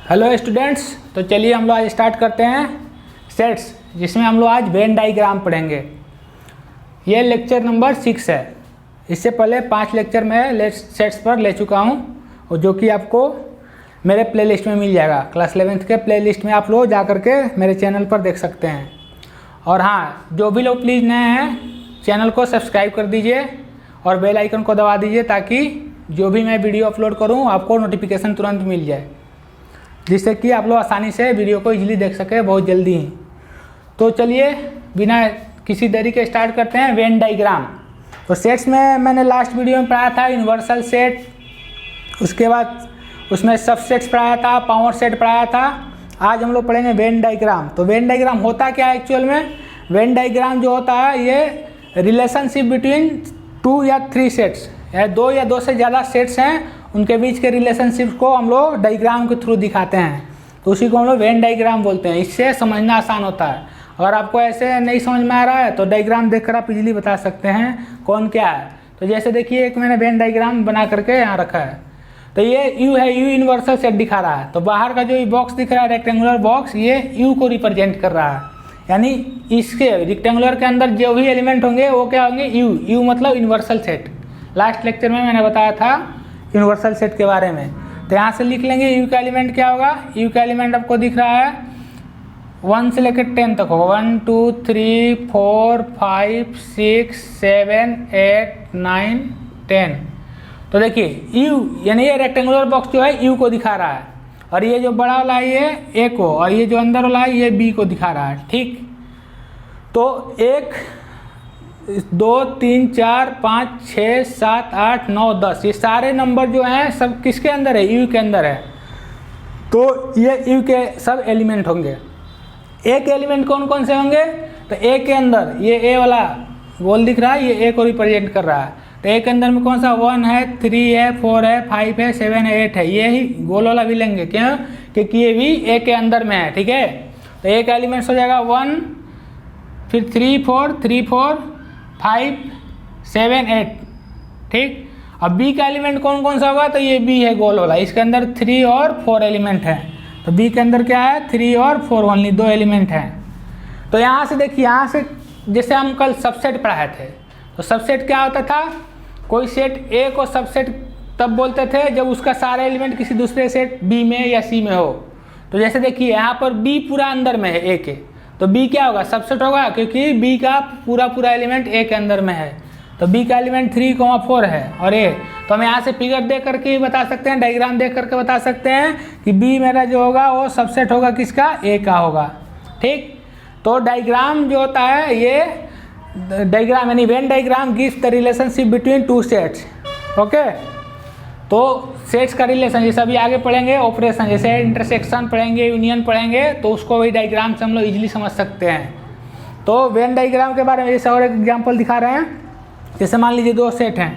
Hello students, तो चलिए हम लोग आज स्टार्ट करते हैं सेट्स, जिसमें हम लोग आज वेन डायग्राम पढ़ेंगे। ये लेक्चर नंबर 6 है। इससे पहले 5 लेक्चर मैं सेट्स पर ले चुका हूँ, और जो कि आपको मेरे प्लेलिस्ट में मिल जाएगा। क्लास 11th के प्लेलिस्ट में आप लोग जा करके मेरे चैनल पर देख सकते हैं। और हाँ, जो भी लोग प्लीज़ नए हैं चैनल को सब्सक्राइब कर दीजिए और बेल आइकन को दबा दीजिए, ताकि जो भी मैं वीडियो अपलोड करूँ आपको नोटिफिकेशन तुरंत मिल जाए, जिससे कि आप लोग आसानी से वीडियो को इजीली देख सके बहुत जल्दी ही। तो चलिए बिना किसी देरी के स्टार्ट करते हैं वेन डायग्राम। तो सेट्स में मैंने लास्ट वीडियो में पढ़ाया था यूनिवर्सल सेट, उसके बाद उसमें सबसेट्स पढ़ाया था, पावर सेट पढ़ाया था। आज हम लोग पढ़ेंगे वेन डायग्राम। तो वेन डायग्राम होता क्या है एक्चुअल में? वेन डायग्राम जो होता है ये रिलेशनशिप बिटवीन 2 या 3 सेट्स, या 2 या 2 से ज़्यादा सेट्स हैं, उनके बीच के रिलेशनशिप को हम लोग डायग्राम के थ्रू दिखाते हैं। तो उसी को हम लोग वेन डायग्राम बोलते हैं। इससे समझना आसान होता है। अगर आपको ऐसे नहीं समझ में आ रहा है तो डायग्राम देखकर आप इजीली बता सकते हैं कौन क्या है। तो जैसे देखिए, एक मैंने वेन डायग्राम बना करके यहाँ रखा है। तो ये यू है, यू यूनिवर्सल सेट दिखा रहा है। तो बाहर का जो ये बॉक्स दिख रहा है रेक्टेंगुलर बॉक्स, ये यू को रिप्रेजेंट कर रहा है। यानी इसके रेक्टेंगुलर के अंदर जो भी एलिमेंट होंगे वो क्या होंगे? यू। यू मतलब यूनिवर्सल सेट। लास्ट लेक्चर में मैंने बताया था यूनिवर्सल सेट के बारे में। तो यहाँ से लिख लेंगे यू का एलिमेंट क्या होगा। यू का एलिमेंट आपको दिख रहा है 1 से लेकर 10 तक होगा। 1 2 3 4 5 6 7 8 9 10। तो देखिए यू यानी ये रेक्टेंगुलर बॉक्स जो है यू को दिखा रहा है, और ये जो बड़ा वाला है ये ए को, और ये जो अंदर वाला है ये बी को दिखा रहा है। ठीक, तो 1 2 3 4 5 6 7 8 9 10 ये सारे नंबर जो हैं सब किसके अंदर है? यू के अंदर है। तो ये यू के सब एलिमेंट होंगे। ए के एलिमेंट कौन कौन से होंगे? तो ए के अंदर ये ए वाला गोल दिख रहा है, ये ए को रिप्रेजेंट कर रहा है। तो ए के अंदर में कौन सा? 1 है, 3 है, 4 है, 5 है, 7 है, 8 है। ये ही गोल वाला भी लेंगे। क्यों? क्योंकि ये भी ए के अंदर में है। ठीक है, तो ए का एलिमेंट्स हो जाएगा 1, फिर 3 4 3 4 5 7 8। ठीक, अब बी का एलिमेंट कौन कौन सा होगा? तो ये बी है गोल वाला, इसके अंदर 3 और 4 एलिमेंट है। तो बी के अंदर क्या है? 3 और 4, ओनली 2 एलिमेंट हैं। तो यहाँ से देखिए, यहाँ से जैसे हम कल सबसेट पढ़ाए थे, तो सबसेट क्या होता था? कोई सेट ए को सबसेट तब बोलते थे जब उसका सारा एलिमेंट किसी दूसरे सेट बी में या सी में हो। तो जैसे देखिए यहाँ पर बी पूरा अंदर में है ए के, तो बी क्या होगा? सबसेट होगा, क्योंकि बी का पूरा एलिमेंट ए के अंदर में है। तो बी का एलिमेंट 3,4 है और ए। तो हम यहाँ से फिगर देख करके ही बता सकते हैं, डायग्राम देख करके बता सकते हैं कि बी मेरा जो होगा वो सबसेट होगा किसका? ए का होगा। ठीक, तो डायग्राम जो होता है ये डायग्राम यानी Venn diagram gives the relationship between 2 sets. Okay, तो सेट्स का रिलेशन जैसे अभी आगे पढ़ेंगे, ऑपरेशन जैसे इंटरसेक्शन पढ़ेंगे, यूनियन पढ़ेंगे, तो उसको वही डायग्राम से हम लोग इजीली समझ सकते हैं। तो वेन डायग्राम के बारे में जैसे और एक एग्जांपल दिखा रहे हैं। जैसे मान लीजिए 2 सेट हैं,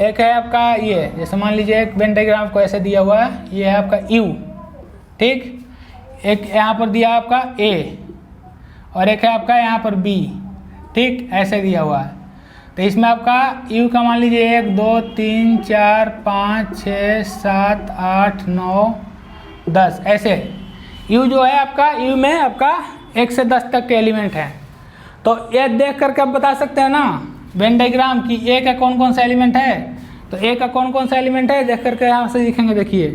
एक है आपका ये, जैसे मान लीजिए एक वेन डायग्राम को ऐसे दिया हुआ है, ये है आपका यू। ठीक, एक यहाँ पर दिया आपका ए, और एक है आपका यहाँ पर बी। ठीक, ऐसे दिया हुआ है। तो इसमें आपका यू का मान लीजिए 1 2 3 4 5 6 7 8 9 10 ऐसे। यू जो है आपका, यू में आपका 1 से 10 तक के एलिमेंट हैं। तो ये देख करके आप बता सकते हैं ना वेन डायग्राम की ए का कौन कौन सा एलिमेंट है। तो ए का कौन कौन सा एलिमेंट है देख करके यहाँ से दिखेंगे। देखिए,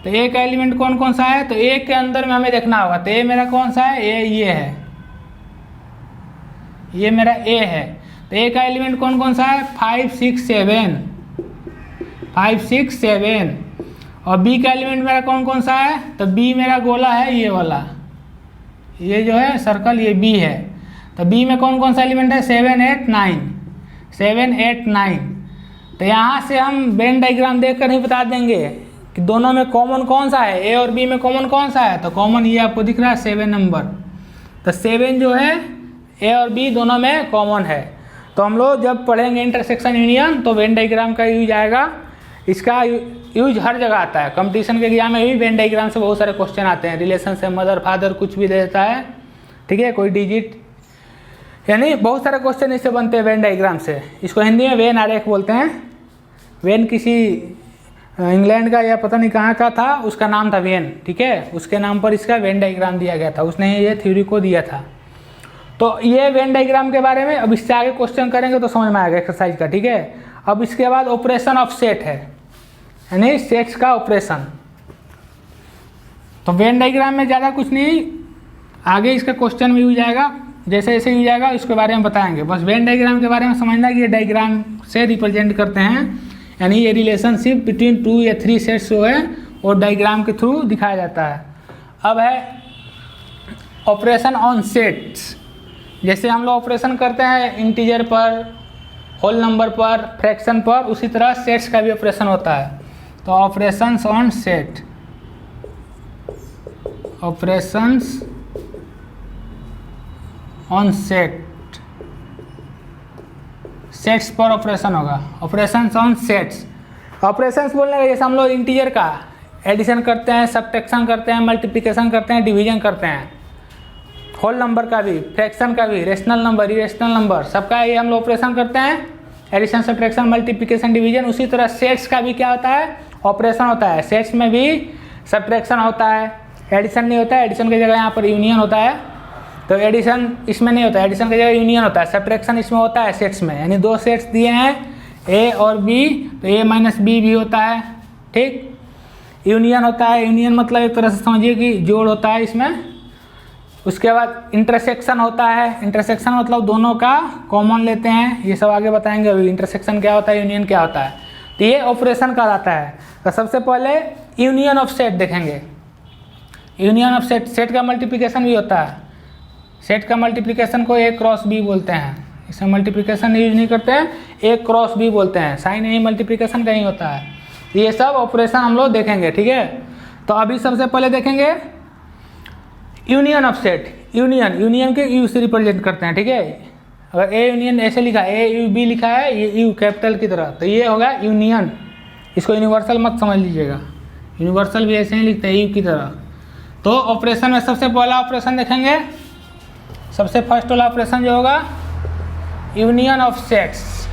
तो ए का एलिमेंट कौन कौन सा है? तो ए के अंदर में हमें देखना होगा। तो ए मेरा कौन सा है? ये है, ये मेरा ए है। तो ए का एलिमेंट कौन कौन सा है? 5 6 7, 5 6 7। और बी का एलिमेंट मेरा कौन कौन सा है? तो बी मेरा गोला है, ये वाला, ये जो है सर्कल, ये बी है। तो बी में कौन कौन सा एलिमेंट है? 7 8 9, 7 8 9। तो यहाँ से हम वेन डायग्राम देख कर ही बता देंगे कि दोनों में कॉमन कौन सा है, ए और बी में कॉमन कौन सा है। तो कॉमन ये आपको दिख रहा है 7 नंबर। तो 7 जो है ए और बी दोनों में कॉमन है। तो हम लोग जब पढ़ेंगे इंटरसेक्शन यूनियन तो वेन डायग्राम का यूज आएगा। इसका यूज हर जगह आता है। कंपटीशन के एग्जाम में भी वेन डायग्राम से बहुत सारे क्वेश्चन आते हैं। रिलेशन से मदर फादर कुछ भी दे देता है, ठीक है, कोई डिजिट, यानी बहुत सारे क्वेश्चन इससे बनते हैं वेन डायग्राम से। इसको हिंदी में वेन आरेख बोलते हैं। वेन किसी इंग्लैंड का या पता नहीं कहाँ का था, उसका नाम था वेन, ठीक है, उसके नाम पर इसका वेन डायग्राम दिया गया था, उसने ये थ्योरी को दिया था। तो ये वेन डायग्राम के बारे में अब इससे आगे क्वेश्चन करेंगे तो समझ में आएगा एक्सरसाइज का, ठीक है। अब इसके बाद ऑपरेशन ऑफ सेट है, यानी सेट्स का ऑपरेशन। तो वेन डायग्राम में ज़्यादा कुछ नहीं, आगे इसका क्वेश्चन भी हो जाएगा, जैसे जैसे हो जाएगा इसके बारे में बताएंगे। बस वेन डायग्राम के बारे में समझना कि ये डायग्राम से रिप्रेजेंट करते हैं, यानी ये रिलेशनशिप बिटवीन 2 या 3 सेट्स जो है वो डायग्राम के थ्रू दिखाया जाता है। अब है ऑपरेशन ऑन सेट्स। जैसे हम लोग ऑपरेशन करते हैं इंटीजर पर, होल नंबर पर, फ्रैक्शन पर, उसी तरह सेट्स का भी ऑपरेशन होता है। तो operations on set, operations on set, sets पर ऑपरेशन होगा, ऑपरेशंस ऑन सेट्स। ऑपरेशंस बोलने का जैसे हम लोग इंटीजर का एडिशन करते हैं, सब्ट्रैक्शन करते हैं, मल्टीप्लिकेशन करते हैं, डिवीजन करते हैं, होल नंबर का भी, फ्रैक्शन का भी, रेशनल नंबर, इरेशनल नंबर, सबका ये हम लोग ऑपरेशन करते हैं, एडिशन, सब्ट्रैक्शन, मल्टीप्लिकेशन, डिवीजन। उसी तरह सेट्स का भी क्या होता है, ऑपरेशन होता है। सेट्स में भी सब्ट्रैक्शन होता है, एडिशन नहीं होता है, एडिशन की जगह यहाँ पर यूनियन होता है, तो एडिशन इसमें नहीं होता है, एडिशन की जगह यूनियन होता है, सब्ट्रैक्शन इसमें होता है सेट्स में। यानी 2 सेट्स दिए हैं ए और बी, तो ए माइनस बी भी होता है, ठीक। यूनियन होता है, यूनियन मतलब एक तरह से समझिए कि जोड़ होता है इसमें। उसके बाद इंटरसेक्शन होता है, इंटरसेक्शन मतलब दोनों का कॉमन लेते हैं, ये सब आगे बताएंगे अभी इंटरसेक्शन क्या होता है, यूनियन क्या होता है। तो ये ऑपरेशन कहलाता है। तो सबसे पहले यूनियन ऑफ सेट देखेंगे। यूनियन ऑफ सेट, सेट का मल्टीप्लिकेशन भी होता है, सेट का मल्टीप्लिकेशन को ए क्रॉस बी बोलते हैं, इसमें मल्टीप्लिकेशन यूज नहीं करते हैं, ए क्रॉस बी बोलते हैं, साइन नहीं मल्टीप्लिकेशन कहीं होता है। ये सब ऑपरेशन हम लोग देखेंगे, ठीक है। तो अभी सबसे पहले देखेंगे union of set. Union, union के यू से रिप्रेजेंट करते हैं, ठीक है। अगर ए यूनियन ऐसे लिखा है, ए यू बी लिखा है, ये यू कैपिटल की तरह, तो ये होगा यूनियन। इसको यूनिवर्सल मत समझ लीजिएगा, यूनिवर्सल भी ऐसे ही लिखते हैं यू की तरह। तो ऑपरेशन में सबसे पहला ऑपरेशन देखेंगे, सबसे फर्स्ट वाला ऑपरेशन जो होगा union of sets.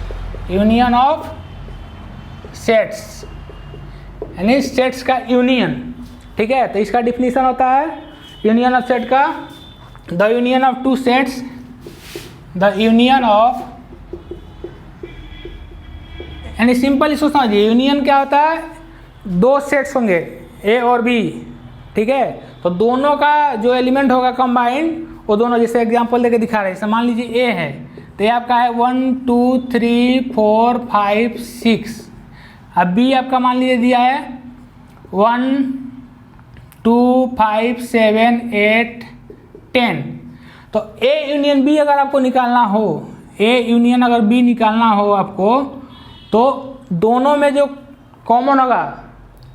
Union of sets यानी सेट्स का यूनियन, ठीक है। तो इसका डिफिनीशन होता है यूनियन ऑफ सेट का, the union of 2 sets, the union of, यानी सिंपल इसको समझिए, यूनियन क्या होता है, 2 सेट्स होंगे ए और बी, ठीक है। तो दोनों का जो एलिमेंट होगा कंबाइंड, वो दोनों, जैसे एग्जांपल देके दिखा रहे हैं, मान लीजिए ए है, तो ये आपका है 1 2 3 4 5 6। अब बी आपका मान लीजिए दिया है 1 2 5 7 8 10। तो ए यूनियन बी अगर आपको निकालना हो, ए यूनियन अगर बी निकालना हो आपको, तो दोनों में जो कॉमन होगा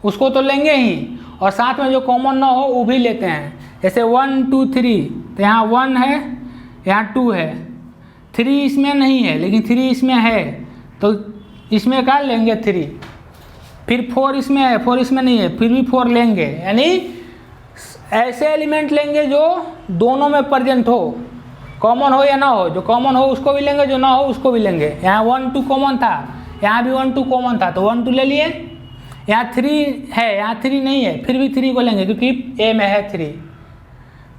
उसको तो लेंगे ही, और साथ में जो कॉमन ना हो वो भी लेते हैं। जैसे 1 2 3, तो यहाँ 1 है, यहाँ 2 है, 3 इसमें नहीं है लेकिन 3 इसमें है, तो इसमें क्या लेंगे 3। फिर 4 इसमें है, 4 इसमें नहीं है, फिर भी 4 लेंगे। यानी ऐसे एलिमेंट लेंगे जो दोनों में प्रेजेंट हो, कॉमन हो या ना हो, जो कॉमन हो उसको भी लेंगे, जो ना हो उसको भी लेंगे। यहाँ 1 2 कॉमन था, यहाँ भी 1 2 कॉमन था, तो 1 2 ले लिए। यहाँ 3 है, यहाँ 3 नहीं है, फिर भी 3 को लेंगे क्योंकि ए में है 3।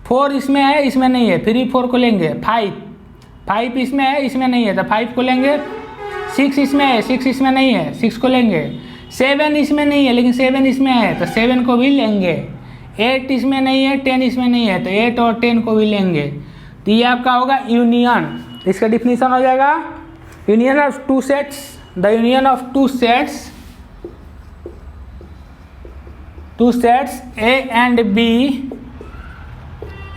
4 इसमें है, इसमें नहीं है, फिर भी 4 को लेंगे। 5 इसमें है, इसमें नहीं है, तो 5 को लेंगे। 6 इसमें है, 6 इसमें नहीं है, 6 को लेंगे। 7 इसमें नहीं है लेकिन 7 इसमें है, तो 7 को भी लेंगे। 8 इसमें नहीं है, 10 इसमें नहीं है, तो 8 और 10 को भी लेंगे। तो ये आपका होगा यूनियन। इसका डिफिनीशन हो जाएगा union of 2 sets, the union of 2 sets, 2 sets A and B,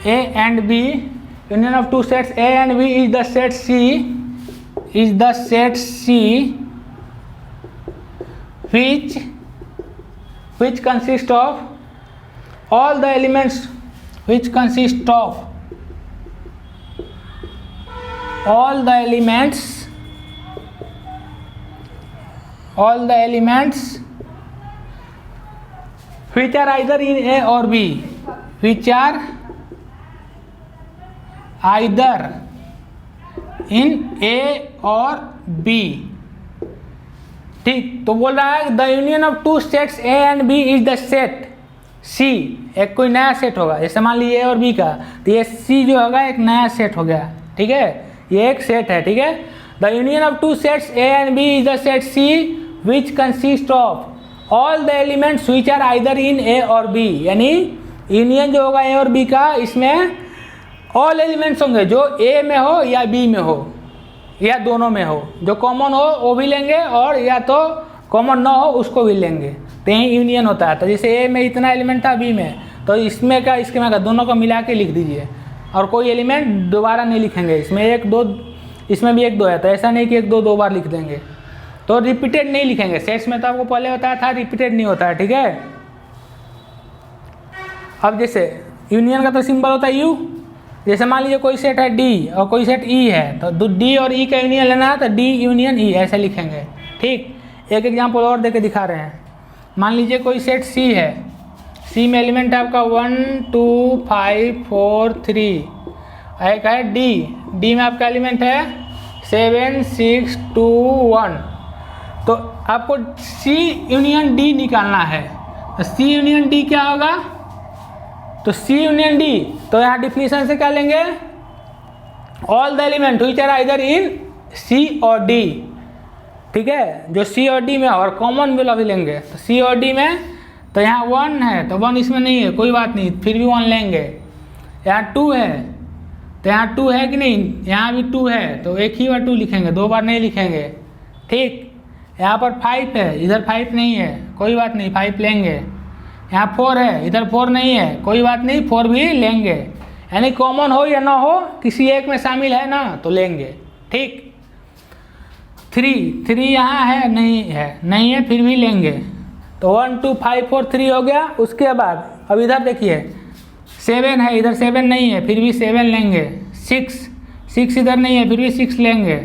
A and B, union of 2 sets A and B is the set C, is the set C which consists of all the elements, which consist of all the elements, all the elements which are either in A or B, which are either in A or B। ठीक, तो बोल रहा है the union of two sets A and B is the set C. एक कोई नया set होगा, जैसे मान लीजिए ए और बी का, तो ये सी जो होगा एक नया सेट हो गया, ठीक है, ये एक सेट है, ठीक है। The union of two sets A and B is the set C which consist of all the elements which are either in A और बी। यानी यूनियन जो होगा ए और बी का, इसमें ऑल एलिमेंट्स होंगे जो ए में हो या बी में हो या दोनों में हो, जो कॉमन हो वो भी लेंगे और या तो कॉमन ना हो उसको भी लेंगे, तो यही यूनियन होता है। तो जैसे ए में इतना एलिमेंट था, बी में, तो इसमें का इसके में का दोनों को मिला के लिख दीजिए, और कोई एलिमेंट दोबारा नहीं लिखेंगे, इसमें एक दो, इसमें भी एक दो है, तो ऐसा नहीं कि एक दो दो बार लिख देंगे, तो रिपीटेड नहीं लिखेंगे। सेट्स में तो आपको पहले बताया था रिपीटेड नहीं होता है, ठीक है। अब जैसे यूनियन का तो सिंबल होता है यू, जैसे मान लीजिए कोई सेट है डी और कोई सेट ई है, तो डी और ई का यूनियन लेना है तो डी यूनियन ई ऐसे लिखेंगे, ठीक। एक एग्जाम्पल और देके दिखा रहे हैं। मान लीजिए कोई सेट सी है, सी में एलिमेंट है आपका 1 2 5 4 3, एक है डी, डी में आपका एलिमेंट है 7 6 2 1, तो आपको सी यूनियन डी निकालना है। तो सी यूनियन डी क्या होगा, तो सी यूनियन डी, तो यहाँ डिफिनीशन से क्या लेंगे, all the element which are either in C और डी, ठीक है, जो सी और डी में और कॉमन वाला भी लेंगे। तो सी और डी में तो यहाँ 1 है, तो 1 इसमें नहीं है, कोई बात नहीं, फिर भी 1 लेंगे। यहाँ 2 है, तो यहाँ 2 है कि नहीं, यहाँ भी 2 है, तो एक ही बार 2 लिखेंगे, दो बार नहीं लिखेंगे, ठीक। यहाँ पर 5 है, इधर 5 नहीं है, कोई बात नहीं, 5 लेंगे। यहाँ 4 है, इधर 4 नहीं है, कोई बात नहीं, 4 भी लेंगे। यानी कॉमन हो या ना हो, किसी एक में शामिल है ना, तो लेंगे, ठीक। 3 यहाँ है नहीं है, फिर भी लेंगे। तो 1 2 5 4 3 हो गया। उसके बाद अब इधर देखिए 7 है, इधर 7 नहीं है, फिर भी 7 लेंगे। 6 इधर नहीं है, फिर भी 6 लेंगे।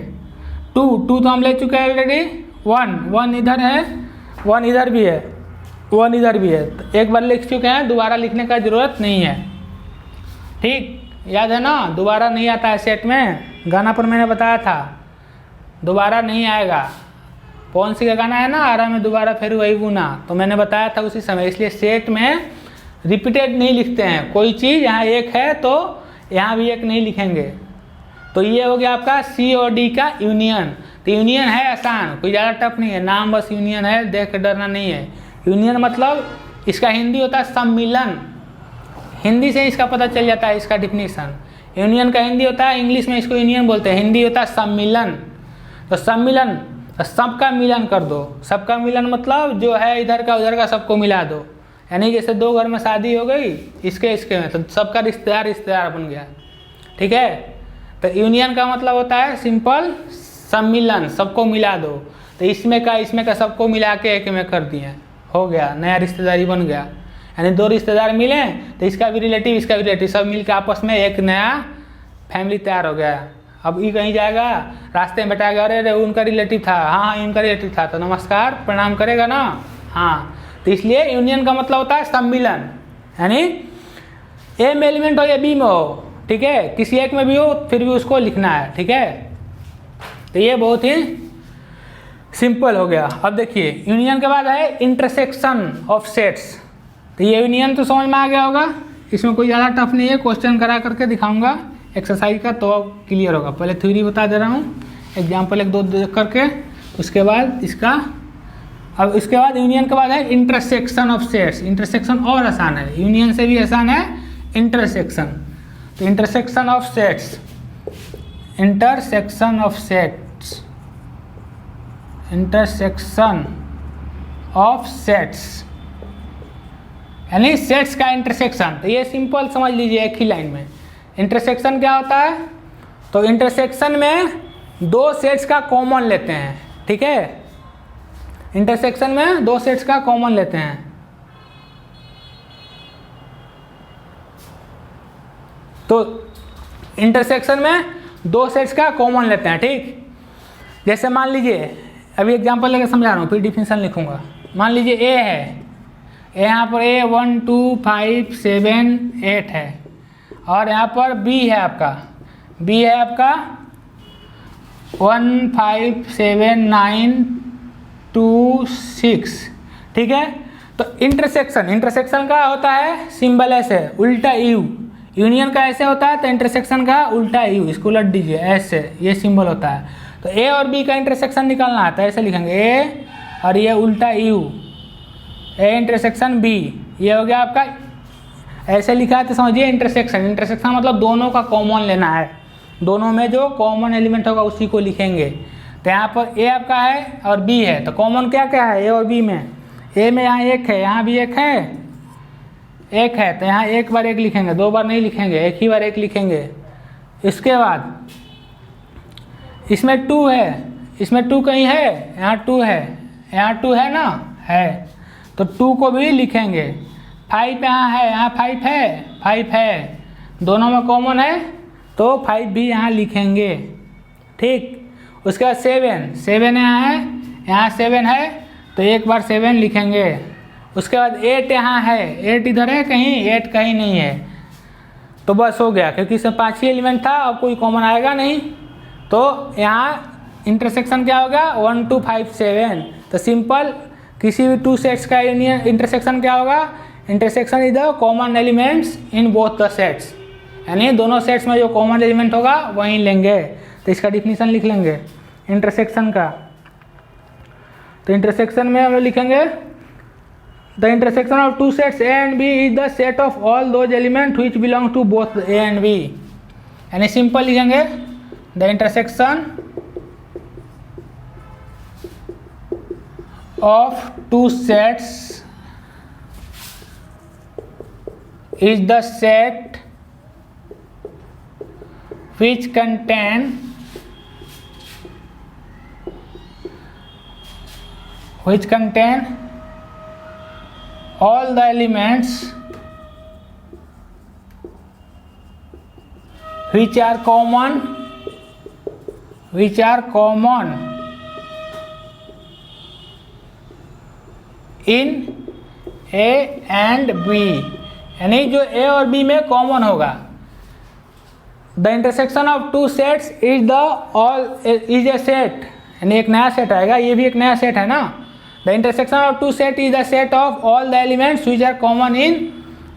2 तो हम ले चुके हैं ऑलरेडी। 1 इधर है, 1 इधर भी है, 1 इधर भी है, तो एक बार लिख चुके हैं, दोबारा लिखने का ज़रूरत नहीं है, ठीक। याद है ना, दोबारा नहीं आता है सेट में, गाना पर मैंने बताया था दोबारा नहीं आएगा। कौन सी का गाना है ना, आरा में दोबारा फिर वही बुना, तो मैंने बताया था उसी समय। इसलिए सेट में रिपीटेड नहीं लिखते हैं, कोई चीज़ यहाँ एक है तो यहाँ भी एक नहीं लिखेंगे। तो ये हो गया आपका सी और डी का यूनियन। तो यूनियन है आसान, कोई ज़्यादा टफ नहीं है, नाम बस यूनियन है, देख के डरना नहीं है। यूनियन मतलब इसका हिंदी होता है सम्मिलन, हिंदी से इसका पता चल जाता है इसका डिफिनीशन। यूनियन का हिंदी होता है, इंग्लिश में इसको यूनियन बोलते हैं, हिंदी होता है सम्मिलन। तो सम्मिलन, तो सबका मिलन कर दो। सबका मिलन मतलब जो है इधर का उधर का सबको मिला दो। यानी जैसे दो घर में शादी हो गई, इसके में, तो सबका रिश्तेदार बन गया, ठीक है। तो यूनियन का मतलब होता है सिंपल सम्मिलन, सबको मिला दो। तो इसमें का सबको मिला के एक में कर दिए, हो गया, नया रिश्तेदारी बन गया। यानी दो रिश्तेदार मिले तो इसका भी रिलेटिव सब मिलकर आपस में एक नया फैमिली तैयार हो गया। अब ये कहीं जाएगा, रास्ते में बैठाएगा, अरे उनका रिलेटिव था, हाँ इनका रिलेटिव था, तो नमस्कार प्रणाम करेगा ना, हाँ। तो इसलिए यूनियन का मतलब होता है सम्मिलन, यानी ए में एलिमेंट हो या बी में हो, ठीक है, किसी एक में भी हो फिर भी उसको लिखना है, ठीक है। तो ये बहुत ही सिंपल हो गया। अब देखिए यूनियन के बाद है इंटरसेक्शन ऑफ सेट्स। तो ये यूनियन तो समझ में आ गया होगा, इसमें कोई ज़्यादा टफ नहीं है, क्वेश्चन करा करके दिखाऊंगा एक्सरसाइज का, तो क्लियर होगा। पहले थ्योरी बता दे रहा हूँ, एग्जाम्पल एक दो देख करके, उसके बाद इसका। अब इसके बाद यूनियन के बाद है इंटरसेक्शन ऑफ सेट्स। इंटरसेक्शन और आसान है, यूनियन से भी आसान है इंटरसेक्शन। तो intersection of sets, intersection of sets यानी सेट्स का इंटरसेक्शन। तो ये सिंपल समझ लीजिए एक ही लाइन में। इंटरसेक्शन क्या होता है, तो इंटरसेक्शन में दो सेट्स का कॉमन लेते हैं, ठीक है। इंटरसेक्शन में दो सेट्स का कॉमन लेते हैं। तो इंटरसेक्शन में दो सेट्स का कॉमन लेते हैं, ठीक। जैसे मान लीजिए, अभी एग्जांपल लेकर समझा रहा हूँ, फिर डिफिनीशन लिखूंगा। मान लीजिए ए है, यहाँ पर ए 1 2 5 7 8 है, और यहाँ पर बी है आपका 1 5 7 9 2 6, ठीक है। तो इंटरसेक्शन का होता है सिंबल ऐसे उल्टा यू, यूनियन का ऐसे होता है, तो इंटरसेक्शन का उल्टा यू, इसको उलट दीजिए ऐसे, ये सिंबल होता है। तो ए और बी का इंटरसेक्शन निकालना है तो ऐसे लिखेंगे ए और ये उल्टा यू, ए इंटरसेक्शन बी, ये हो गया आपका, ऐसे लिखा है तो समझिए इंटरसेक्शन मतलब दोनों का कॉमन लेना है, दोनों में जो कॉमन एलिमेंट होगा उसी को लिखेंगे। तो यहाँ पर ए आपका है और बी है, तो कॉमन क्या क्या है ए और बी में, ए में यहाँ एक है, यहाँ भी एक है, तो यहाँ एक बार एक लिखेंगे, 2 बार नहीं लिखेंगे, एक ही बार एक लिखेंगे। इसके बाद इसमें 2 है, इसमें 2 कहीं है, यहाँ 2 है, यहाँ 2 है ना, है, तो 2 को भी लिखेंगे। 5 यहाँ है, यहाँ 5 है, दोनों में कॉमन है तो 5 भी यहाँ लिखेंगे, ठीक। उसके बाद 7 यहाँ 7 है तो एक बार 7 लिखेंगे। उसके बाद 8 यहाँ है, 8 इधर है कहीं, 8 कहीं नहीं है, तो बस हो गया, क्योंकि इसमें 5 ही एलिमेंट था, अब कोई कॉमन आएगा नहीं। तो यहाँ इंटरसेक्शन क्या होगा 1 2 5 7, तो सिंपल किसी भी 2 सेट्स का यूनियन इंटरसेक्शन क्या होगा, intersection is the common elements in both the sets, यानी दोनों सेट्स में जो कॉमन एलिमेंट होगा वहीं लेंगे। तो इसका डिफिनीशन लिख लेंगे इंटरसेक्शन का। तो इंटरसेक्शन में हम लिखेंगे the intersection of 2 sets A and B is the set of all those element which belong to both A and B, यानी सिंपल लिखेंगे the intersection of 2 sets is the set which contain all the elements which are common in A and B, यानी जो ए और B में common होगा। The intersection of 2 sets is a set, यानी एक नया सेट आएगा, ये भी एक नया सेट है ना। The intersection of 2 set is the set of all the elements which are common in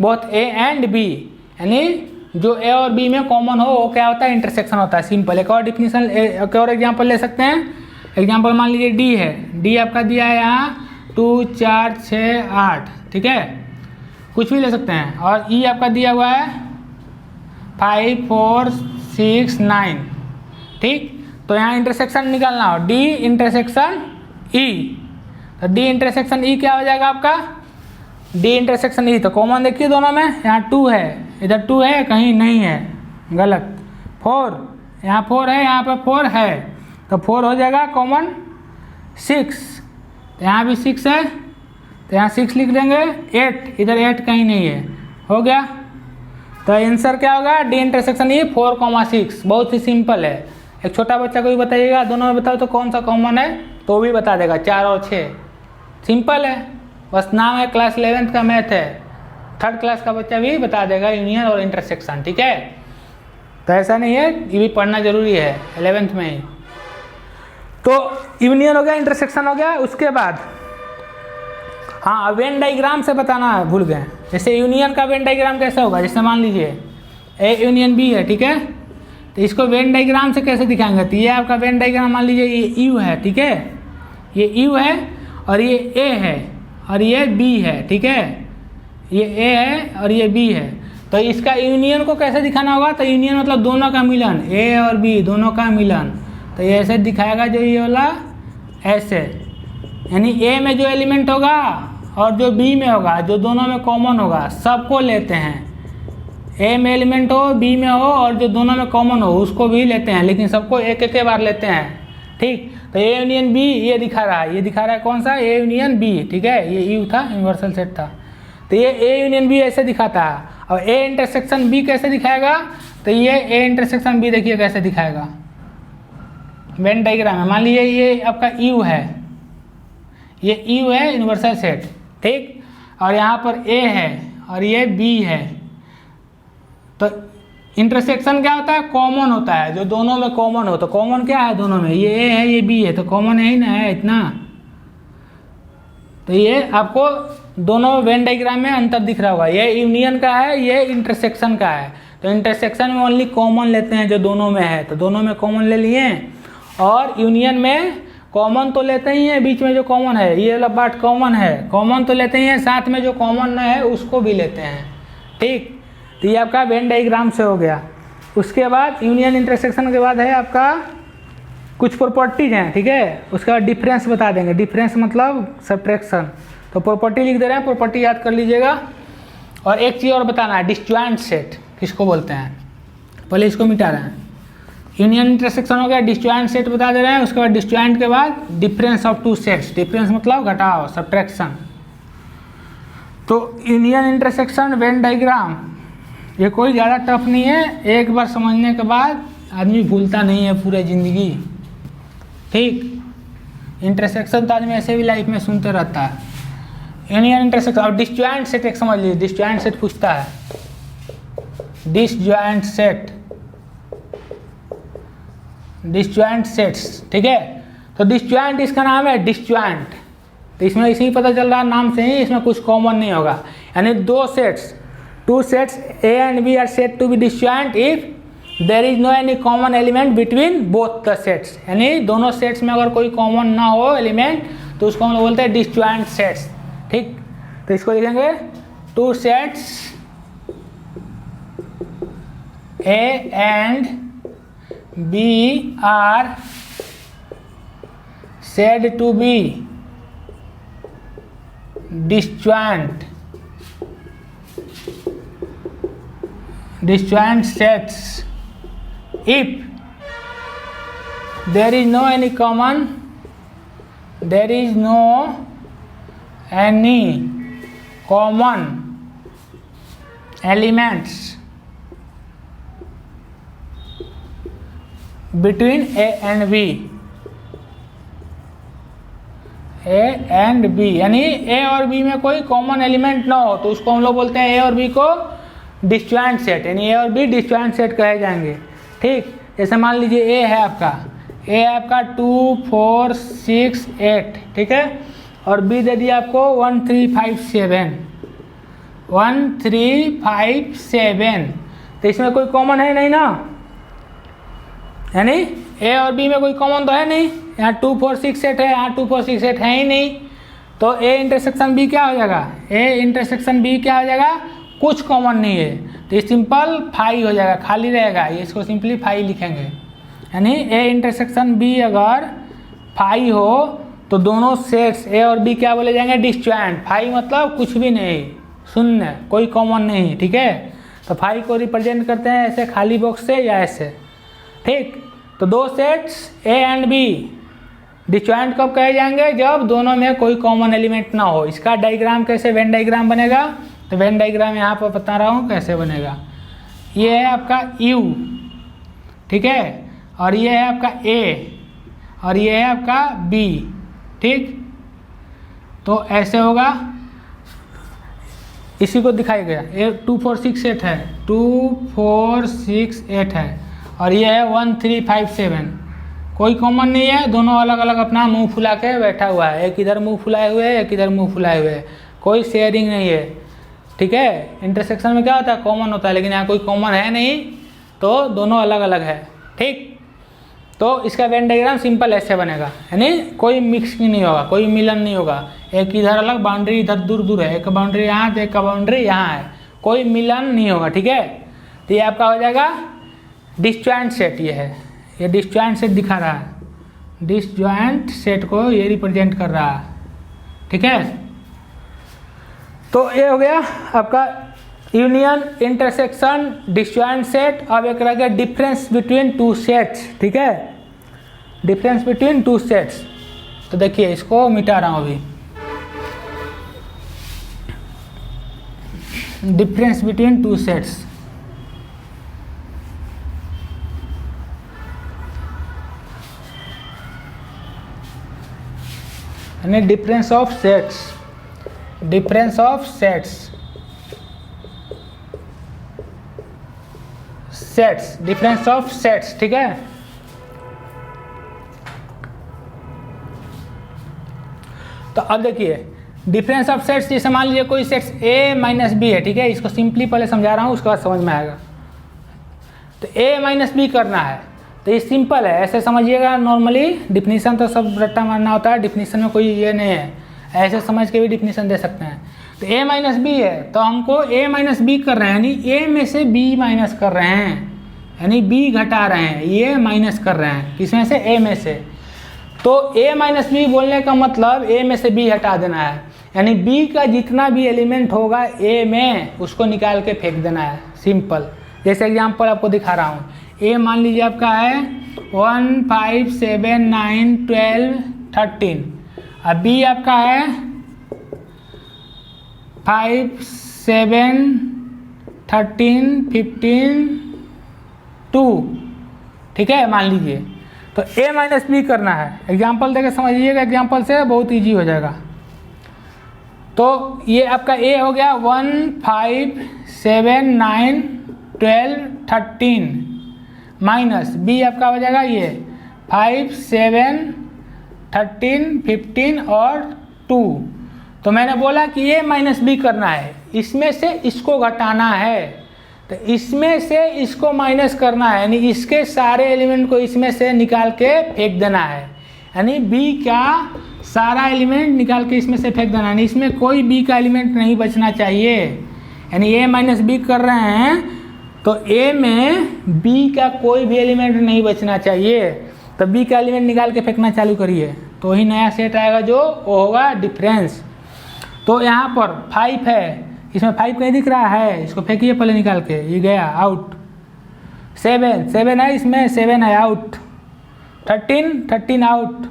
both A and B, यानी जो ए और बी में कॉमन हो वो क्या होता है, इंटरसेक्शन होता है। सिंपल एक और डिफिनीशन, एक और एग्जाम्पल ले सकते हैं। एग्जाम्पल मान लीजिए डी है, डी आपका दिया है यहाँ 2 4 6 8, ठीक है, कुछ भी ले सकते हैं। और ई आपका दिया हुआ है 5 4 6 9, ठीक। तो यहाँ इंटरसेक्शन निकालना हो, डी इंटरसेक्शन ई, तो डी इंटरसेक्शन ई क्या हो जाएगा आपका, डी इंटरसेक्शन ई, तो कॉमन देखिए दोनों में, यहाँ 2 है, इधर 2 है कहीं नहीं है, गलत। 4 यहाँ 4 है, यहाँ पर 4 है, तो 4 हो जाएगा कॉमन। 6 तो यहाँ भी 6 है, तो यहाँ 6 लिख देंगे। 8 इधर 8 कहीं नहीं है, हो गया। तो आंसर क्या होगा, डी इंटरसेक्शन ई 4,6। बहुत ही सिंपल है। एक छोटा बच्चा को भी बताइएगा, दोनों में बताओ तो कौन सा कॉमन है, तो भी बता देगा, 4 और 6। सिंपल है, बस नाम है, क्लास 11th का मैथ है, 3rd क्लास का बच्चा भी बता देगा यूनियन और इंटरसेक्शन, ठीक है। तो ऐसा नहीं है, ये भी पढ़ना जरूरी है 11th में ही। तो यूनियन हो गया, इंटरसेक्शन हो गया। उसके बाद हाँ, वेन डाइग्राम से बताना है, भूल गए। जैसे यूनियन का वेन डाइग्राम कैसे होगा, जैसे मान लीजिए ए यूनियन बी है, ठीक है, तो इसको वेन डाइग्राम से कैसे दिखाएंगे, तो ये आपका वेन डाइग्राम मान लीजिए ये यू है, ठीक है, ये यू है और ये ए है और ये बी है, ठीक है, ये ए है और ये बी है। तो इसका यूनियन को कैसे दिखाना होगा, तो यूनियन मतलब दोनों का मिलन, ए और बी दोनों का मिलन। तो ये ऐसे दिखाएगा, जो ये वाला ऐसे, यानी ए में जो एलिमेंट होगा और जो बी में होगा, जो दोनों में कॉमन होगा, सबको लेते हैं। ए में एलिमेंट हो, बी में हो और जो दोनों में कॉमन हो उसको भी लेते हैं, लेकिन सबको एक एक बार लेते हैं, ठीक। तो ए यूनियन बी ये दिखा रहा है, ये दिखा रहा है कौन सा, ए यूनियन बी, ठीक है, ये यू था, यूनिवर्सल सेट था। तो ये ए यूनियन बी ऐसे दिखाता है। और ए इंटरसेक्शन बी कैसे दिखाएगा, तो ये ए इंटरसेक्शन बी देखिए कैसे दिखाएगा, वेन डाइग्राम है। मान लीजिए ये आपका यू है, ये यू है यूनिवर्सल सेट, ठीक, और यहाँ पर ए है और ये बी है। तो इंटरसेक्शन क्या होता है, कॉमन होता है, जो दोनों में कॉमन हो। तो कॉमन क्या है दोनों में, ये ए है ये बी है, तो कॉमन है ही ना, है इतना। तो ये आपको दोनों वेन डायग्राम में अंतर दिख रहा होगा, ये यूनियन का है, ये इंटरसेक्शन का है। तो इंटरसेक्शन में ओनली कॉमन लेते हैं जो दोनों में है, तो दोनों में कॉमन ले लिए, और यूनियन में कॉमन तो लेते ही हैं, बीच में जो कॉमन है ये वाला पार्ट कॉमन है, कॉमन तो लेते ही हैं, साथ में जो कॉमन न है उसको भी लेते हैं। ठीक, तो ये आपका वेन डायग्राम से हो गया। उसके बाद यूनियन इंटरसेक्शन के बाद है आपका कुछ प्रॉपर्टीज हैं, ठीक है। उसके बाद डिफरेंस बता देंगे, डिफरेंस मतलब सब्ट्रैक्शन। तो प्रॉपर्टी लिख दे रहे हैं, प्रॉपर्टी याद कर लीजिएगा। और एक चीज़ और बताना है, डिसजॉइंट सेट किसको बोलते हैं, पहले इसको मिटा रहे हैं। यूनियन इंटरसेक्शन हो गया, डिसजॉइंट सेट बता दे रहे हैं। उसके बाद डिसजॉइंट के बाद difference of two sets, difference मतलब घटाव, सब्ट्रैक्शन। तो यूनियन इंटरसेक्शन वेन डायग्राम ये कोई ज़्यादा टफ नहीं है, एक बार समझने के बाद आदमी भूलता नहीं है पूरे ज़िंदगी। ठीक, इंटरसेक्शन तो आदमी ऐसे भी लाइफ में सुनते रहता है। Union intersection. अब डिसजॉइंट सेट एक समझ लीजिए, डिसजॉइंट सेट पूछता है, डिसजॉइंट सेट, डिसजॉइंट सेट्स, ठीक है। तो डिसजॉइंट इसका नाम है डिसजॉइंट, तो इसमें इसी पता चल रहा है नाम से ही, इसमें कुछ कॉमन नहीं होगा। यानी दो sets, two sets A and B are said to be disjoint if there is no any common element between both the sets। यानी दोनों सेट्स में अगर कोई कॉमन ना हो एलिमेंट तो उसको हम लोग बोलते हैं डिसजॉइंट सेट्स। ठीक, तो इसको लिखेंगे two sets A and B are said to be disjoint, disjoint sets if there is no any common, there is no any common elements between A and B, A and B। यानी A और B में कोई common element ना हो तो उसको हम लोग बोलते हैं A और B को डिसजॉइंट सेट, यानी A और B डिसजॉइंट सेट कहे जाएंगे। ठीक, जैसे मान लीजिए A है आपका, A है आपका 2 4 6 8, ठीक है, और B दे दिया आपको 1 3 5 7, 1 3 5 7, तो इसमें कोई कॉमन है नहीं ना, यानी A और B में कोई कॉमन तो है नहीं। यहाँ 2 4 6 8 है, यहाँ 2 4 6 8 है ही नहीं, तो A इंटरसेक्शन B क्या हो जाएगा, A इंटरसेक्शन B क्या हो जाएगा, कुछ कॉमन नहीं है, तो ये सिंपल फाई हो जाएगा, खाली रहेगा, ये इसको सिंपली फाई लिखेंगे। यानी A इंटरसेक्शन B अगर फाई हो तो दोनों सेट्स A और B क्या बोले जाएंगे, डिसजॉइंट। फाई मतलब कुछ भी नहीं, शून्य, कोई कॉमन नहीं, ठीक है। तो फाई को रिप्रेजेंट करते हैं ऐसे खाली बॉक्स से या ऐसे। ठीक, तो दो sets A and B disjoint कब कहे जाएंगे, जब दोनों में कोई कॉमन एलिमेंट ना हो। इसका डायग्राम कैसे वेन डायग्राम बनेगा, तो वेन डायग्राम यहाँ पर बता रहा हूँ कैसे बनेगा। ये है आपका U, ठीक है, और ये है आपका A, और ये है आपका B। ठीक, तो ऐसे होगा, इसी को दिखाया गया। ये 2 4 6 8 है, 2 4 6 8 है, और ये है 1 3 5 7, कोई कॉमन नहीं है, दोनों अलग अलग अपना मुंह फुला के बैठा हुआ है, एक इधर मुंह फुलाए हुए है, एक इधर मुंह फुलाए हुए है, कोई शेयरिंग नहीं है। ठीक है, इंटरसेक्शन में क्या होता है, कॉमन होता है, लेकिन यहाँ कोई कॉमन है नहीं, तो दोनों अलग अलग है। ठीक, तो इसका वेन डायग्राम सिंपल ऐसे बनेगा, यानी कोई मिक्सिंग नहीं होगा, कोई मिलन नहीं होगा, एक इधर अलग बाउंड्री इधर दूर दूर है, एक बाउंड्री यहाँ तो एक बाउंड्री यहाँ है, कोई मिलन नहीं होगा। ठीक है, तो ये आपका हो जाएगा डिसजॉइंट सेट। ये है, ये डिसजॉइंट सेट दिखा रहा है, डिसजॉइंट सेट को ये रिप्रेजेंट कर रहा है। ठीक है, तो ये हो गया आपका यूनियन, इंटरसेक्शन, डिसजॉइंट सेट। अब एक रह गया डिफरेंस बिटवीन टू सेट्स। ठीक है, डिफरेंस बिटवीन टू सेट्स, तो देखिए इसको मिटा रहा हूँ अभी। डिफरेंस बिटवीन टू सेट्स, यानी difference of sets, difference of sets, sets, difference of sets. ठीक है, तो अब देखिए डिफरेंस ऑफ सेट्स, जैसे मान लीजिए कोई सेट्स a माइनस बी है, ठीक है, इसको सिंपली पहले समझा रहा हूँ, उसके बाद समझ में आएगा। तो a माइनस बी करना है तो ये सिंपल है, ऐसे समझिएगा। नॉर्मली डिफिनीसन तो सब रट्टा मारना होता है, डिफिनीसन में कोई ये नहीं है, ऐसे समझ के भी डिफिनीसन दे सकते हैं। तो a माइनस बी है तो हमको a माइनस बी कर रहे हैं, यानी a में से b माइनस कर रहे हैं, यानी b घटा रहे हैं, ये माइनस कर रहे हैं किसमें से, a में से। तो a माइनस बी बोलने का मतलब a में से b हटा देना है, यानी b का जितना भी एलिमेंट होगा a में उसको निकाल के फेंक देना है, सिंपल। जैसे एग्जांपल आपको दिखा रहा हूँ, a मान लीजिए आपका है 1 5 7 9 12 13, अब b आपका है 5 7 13 15 2, ठीक है, मान लीजिए। तो a माइनस बी करना है, एग्जाम्पल देकर समझिएगा, एग्जाम्पल से बहुत इजी हो जाएगा। तो ये आपका a हो गया 1 5 7 9 12 13 माइनस b आपका हो जाएगा ये 5 7 13 15 और 2। तो मैंने बोला कि ये माइनस बी करना है, इसमें से इसको घटाना है, तो इसमें से इसको माइनस करना है, यानी इसके सारे एलिमेंट को इसमें से निकाल के फेंक देना है, यानी b का सारा एलिमेंट निकाल के इसमें से फेंक देना है, यानी इसमें कोई b का एलिमेंट नहीं बचना चाहिए। यानी a माइनस बी कर रहे हैं तो a में b का कोई भी एलिमेंट नहीं बचना चाहिए, तो b का एलिमेंट निकाल के फेंकना चालू करिए, तो वही नया सेट आएगा जो वो होगा डिफरेंस। तो यहाँ पर 5 है, इसमें 5 कहीं दिख रहा है, इसको फेंकिए पहले निकाल के, ये गया आउट। 7 है, इसमें 7 है आउट। 13 आउट।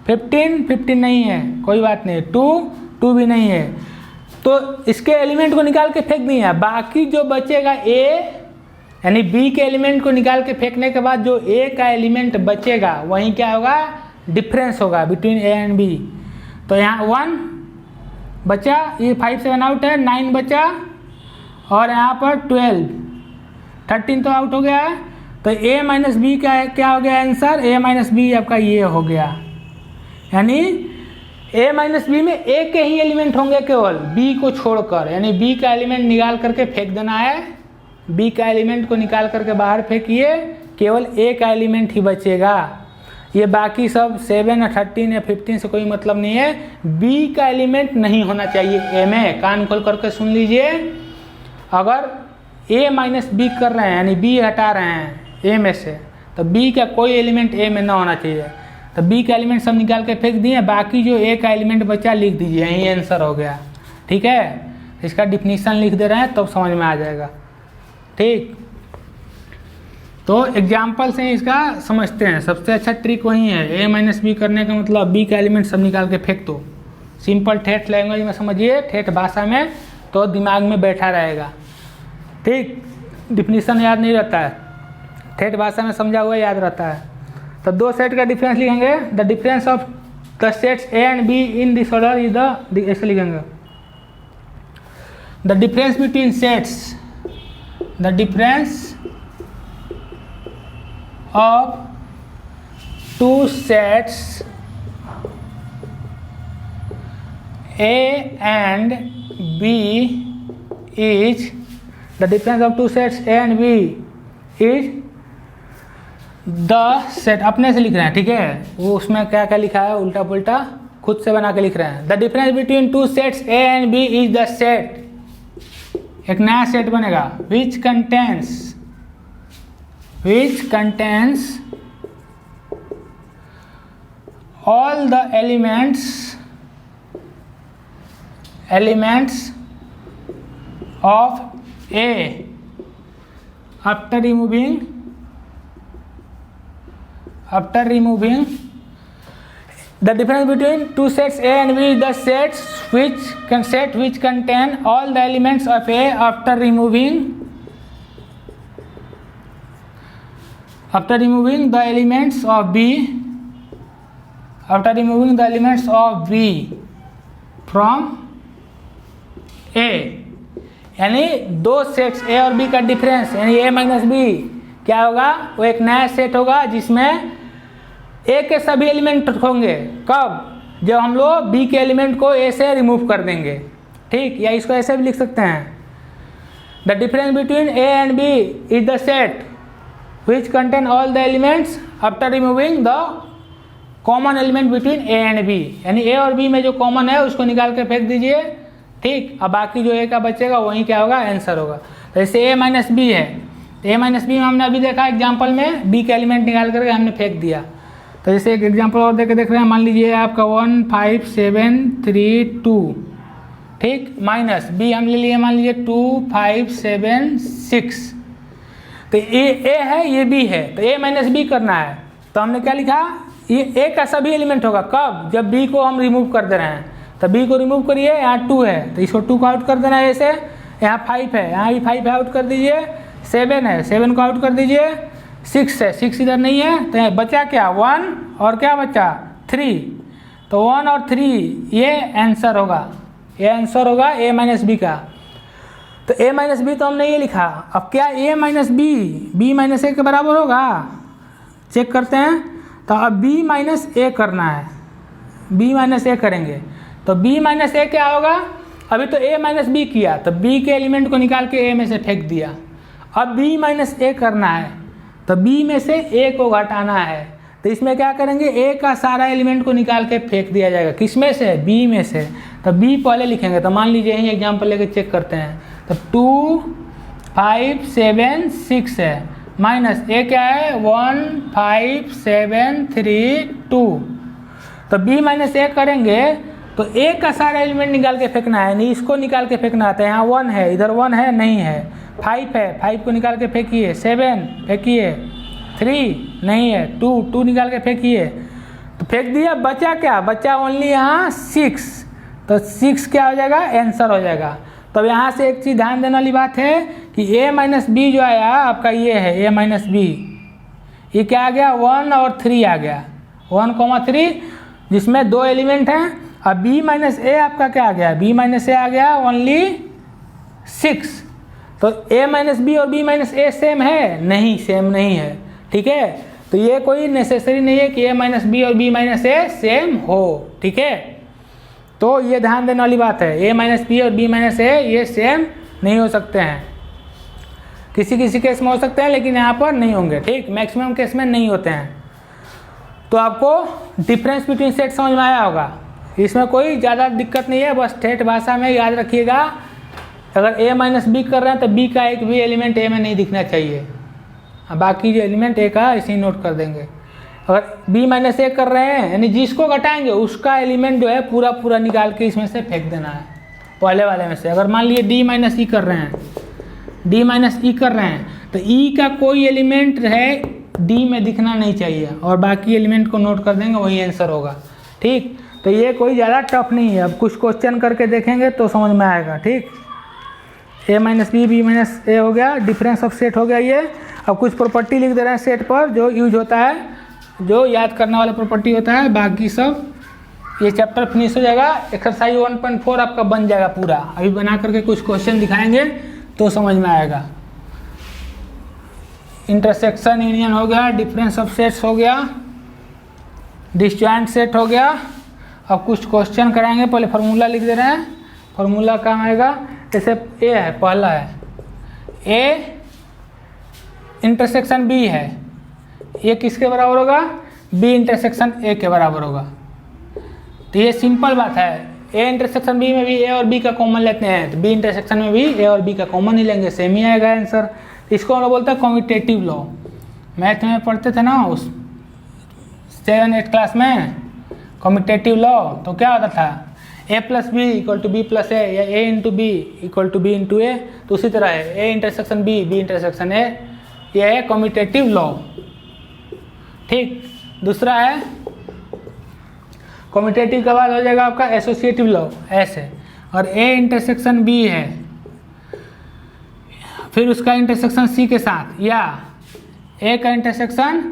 15 नहीं है, कोई बात नहीं। 2 भी नहीं है, तो इसके एलिमेंट को निकाल के फेंक दिया। बाकी जो बचेगा a, यानी b के एलिमेंट को निकाल के फेंकने के बाद जो a का एलिमेंट बचेगा वहीं क्या होगा, डिफरेंस होगा बिटवीन a एंड b। तो यहाँ 1 बचा, ये 5 7 आउट है, 9 बचा, और यहाँ पर 12 13 तो आउट हो गया है। तो a माइनस बी का क्या हो गया आंसर, a माइनस बी आपका ये हो गया, यानी a माइनस बी में a के ही एलिमेंट होंगे केवल, b को छोड़कर, यानी b का एलिमेंट निकाल करके फेंक देना है, b का एलिमेंट को निकाल करके बाहर फेंकिए, केवल a का एलिमेंट ही बचेगा। ये बाकी सब 7 या 13 या 15 से कोई मतलब नहीं है, b का एलिमेंट नहीं होना चाहिए a में। कान खोल करके सुन लीजिए, अगर a माइनस बी कर रहे हैं, यानी b हटा रहे हैं a में से, तो b का कोई एलिमेंट a में ना होना चाहिए। तो b का एलिमेंट सब निकाल के फेंक दिए, बाकी जो a का एलिमेंट बचा लिख दीजिए, यही आंसर हो गया। ठीक है, इसका डिफिनीशन लिख दे रहे हैं तब समझ में आ जाएगा। ठीक, तो एग्जाम्पल से इसका समझते हैं, सबसे अच्छा ट्रिक वही है। a माइनस बी करने का मतलब b का एलिमेंट सब निकाल के फेंक दो, सिंपल ठेठ लैंग्वेज में समझिए, ठेठ भाषा में, तो दिमाग में बैठा रहेगा। ठीक, डिफिनीशन याद नहीं रहता है, ठेठ भाषा में समझा हुआ याद रहता है। तो दो सेट का डिफरेंस लिखेंगे, the difference of the sets a and b in this order is the, ऐसे लिखेंगे, the difference between sets, the difference of two sets A and B is, the difference of two sets A and B is the set, अपने से लिख रहे हैं, ठीक है, वो उसमें क्या क्या लिखा है उल्टा पुल्टा खुद से बना के लिख रहे हैं। The difference between two sets A and B is the set, एक नया सेट बनेगा, which contains all the elements of A after removing the difference between two sets A and B is the sets which contain all the elements of A after removing the elements of B, from A, यानी दो sets A और B का difference, यानी A minus B क्या होगा, वो एक नया सेट होगा जिसमें A के सभी एलिमेंट होंगे। कब, जब हम लोग बी के एलिमेंट को ए से रिमूव कर देंगे, ठीक, या इसको ऐसे भी लिख सकते हैं, the difference between A and B is the set which contain all the elements after removing the common element between A and B, यानी ए और बी में जो कॉमन है उसको निकाल के फेंक दीजिए, ठीक। अब बाकी जो ए का बचेगा वही क्या होगा, आंसर होगा। तो जैसे ए माइनस बी है, ए माइनस बी में हमने अभी देखा एग्जाम्पल में बी का एलिमेंट निकाल करके हमने फेंक दिया। तो जैसे एक एग्जाम्पल और देख रहे हैं, मान लीजिए आपका 1 5 7 3 2, ठीक, माइनस बी हम ले लिए मान लीजिए 2 5 7 6। तो ए है, ये बी है, तो ए माइनस बी करना है। तो हमने क्या लिखा, ये ए का सभी एलिमेंट होगा कब, जब बी को हम रिमूव कर दे रहे हैं। तो बी को रिमूव करिए, यहाँ 2 है तो इसको 2 को आउट कर देना है ऐसे, यहाँ 5 है, यहाँ भी 5 आउट कर दीजिए, 7 है 7 को आउट कर दीजिए, 6 है 6 इधर नहीं है, तो बचा क्या 1 और क्या बचा 3। तो 1 और 3 ये आंसर होगा, ये आंसर होगा ए माइनस बी का। तो ए माइनस बी तो हमने ये लिखा। अब क्या ए माइनस बी माइनस ए के बराबर होगा, चेक करते हैं। तो अब बी माइनस ए करना है, बी माइनस ए करेंगे तो बी माइनस ए क्या होगा, अभी तो ए माइनस बी किया तो बी के एलिमेंट को निकाल के ए में से फेंक दिया। अब बी माइनस ए करना है तो बी में से ए को घटाना है, तो इसमें क्या करेंगे, ए का सारा एलिमेंट को निकाल के फेंक दिया जाएगा, किस में से, बी में से। तो बी पहले लिखेंगे, तो मान लीजिए यही एग्जाम्पल लेके चेक करते हैं। तो 2 5 7 6 है, माइनस ए क्या है 1 5 7 3 2। तो बी माइनस ए करेंगे तो ए का सारा एलिमेंट निकाल के फेंकना है, नहीं इसको निकाल के फेंकना आता है। यहाँ 1 है, इधर 1 है नहीं है, 5 है 5 को निकाल के फेंकिए, 7 फेंकिए, 3 नहीं है, 2 निकाल के फेंकिए, तो फेंक दिया। बचा क्या, बचा ओनली यहाँ 6। तो 6 क्या हो जाएगा, आंसर हो जाएगा। तब यहाँ से एक चीज़ ध्यान देने वाली बात है कि ए माइनस बी जो आया आपका ये है ए माइनस बी, ये क्या आ गया 1 और 3 आ गया, 1,3 जिसमें 2 एलिमेंट हैं। अब बी माइनस ए आपका क्या आ गया, बी माइनस ए आ गया ओनली 6। तो ए माइनस बी और बी माइनस ए सेम है, नहीं सेम नहीं है, ठीक है। तो ये कोई नेसेसरी नहीं है कि ए माइनस बी और बी माइनस ए सेम हो, ठीक है। तो ये ध्यान देने वाली बात है, ए माइनस बी और बी माइनस ए ये सेम नहीं हो सकते हैं, किसी किसी केस में हो सकते हैं लेकिन यहाँ पर नहीं होंगे, ठीक, मैक्सिमम केस में नहीं होते हैं। तो आपको डिफरेंस बिटवीन सेट समझ में आया होगा, इसमें कोई ज़्यादा दिक्कत नहीं है, बस ठेठ भाषा में याद रखिएगा। अगर ए माइनस बी कर रहे हैं तो बी का एक भी एलिमेंट ए में नहीं दिखना चाहिए, बाकी जो एलिमेंट ए का ऐसे ही नोट कर देंगे। अगर बी माइनस ए कर रहे हैं यानी जिसको घटाएंगे उसका एलिमेंट जो है पूरा पूरा निकाल के इसमें से फेंक देना है पहले वाले में से। अगर मान लीजिए डी माइनस ई कर रहे हैं, डी माइनस ई कर रहे हैं तो ई का कोई एलिमेंट है डी में दिखना नहीं चाहिए और बाकी एलिमेंट को नोट कर देंगे, वही आंसर होगा, ठीक। तो ये कोई ज़्यादा टफ नहीं है, अब कुछ क्वेश्चन करके देखेंगे तो समझ में आएगा, ठीक। ए माइनस बी माइनस ए हो गया, डिफरेंस ऑफ सेट हो गया ये। अब कुछ प्रॉपर्टी लिख दे रहे हैं सेट पर जो यूज होता है, जो याद करने वाला प्रॉपर्टी होता है, बाकी सब ये चैप्टर फिनिश हो जाएगा। एक्सरसाइज 1.4 आपका बन जाएगा पूरा, अभी बना करके कुछ क्वेश्चन दिखाएंगे तो समझ में आएगा। इंटरसेक्शन यूनियन हो गया, डिफरेंस ऑफ सेट्स हो गया, डिसजॉइंट सेट हो गया। अब कुछ क्वेश्चन कराएंगे, पहले फार्मूला लिख दे रहे हैं, फार्मूला काम आएगा। जैसे ए है, पहला है ए इंटरसेक्शन बी है, ये किसके बराबर होगा, बी इंटरसेक्शन ए के बराबर होगा। तो ये सिंपल बात है, ए इंटरसेक्शन बी में भी ए और बी का कॉमन लेते हैं तो बी इंटरसेक्शन में भी ए और बी का कॉमन ही लेंगे, सेम ही आएगा आंसर। इसको हम लोग बोलते हैं कम्यूटेटिव लॉ। मैथ में पढ़ते थे ना उस 7-8 क्लास में कम्यूटेटिव लॉ, तो क्या होता था A plus B equal to B plus A या A into B equal to B into A. तो उसी तरह है A intersection B intersection A, ये है कम्यूटेटिव लॉ, ठीक। दूसरा है कम्यूटेटिव के बाद हो जाएगा आपका एसोसिएटिव लॉ ऐसे, और ए इंटरसेक्शन बी है फिर उसका इंटरसेक्शन सी के साथ, या ए का इंटरसेक्शन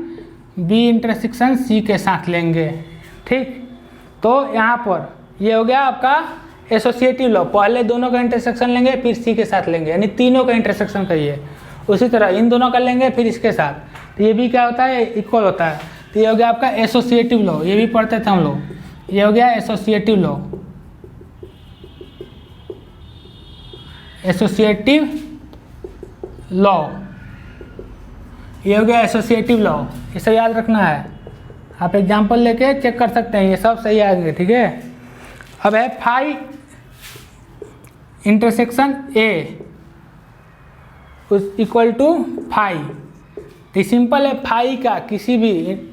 बी इंटरसेक्शन सी के साथ लेंगे, ठीक। तो यहाँ पर ये हो गया आपका एसोसिएटिव लॉ, पहले दोनों का इंटरसेक्शन लेंगे फिर सी के साथ लेंगे, यानी तीनों का इंटरसेक्शन करिए। उसी तरह इन दोनों का लेंगे फिर इसके साथ, तो ये भी क्या होता है, इक्वल होता है। तो ये हो गया आपका एसोसिएटिव लॉ, ये भी पढ़ते थे हम लोग। ये हो गया एसोसिएटिव लॉ, एसोसिएटिव लॉ, ये हो गया एसोसिएटिव लॉ। ये सब याद रखना है, आप एग्जाम्पल लेके चेक कर सकते हैं, ये सब सही आएंगे, ठीक है। अब है phi intersection A equal to phi. तो सिंपल है, फाई का किसी भी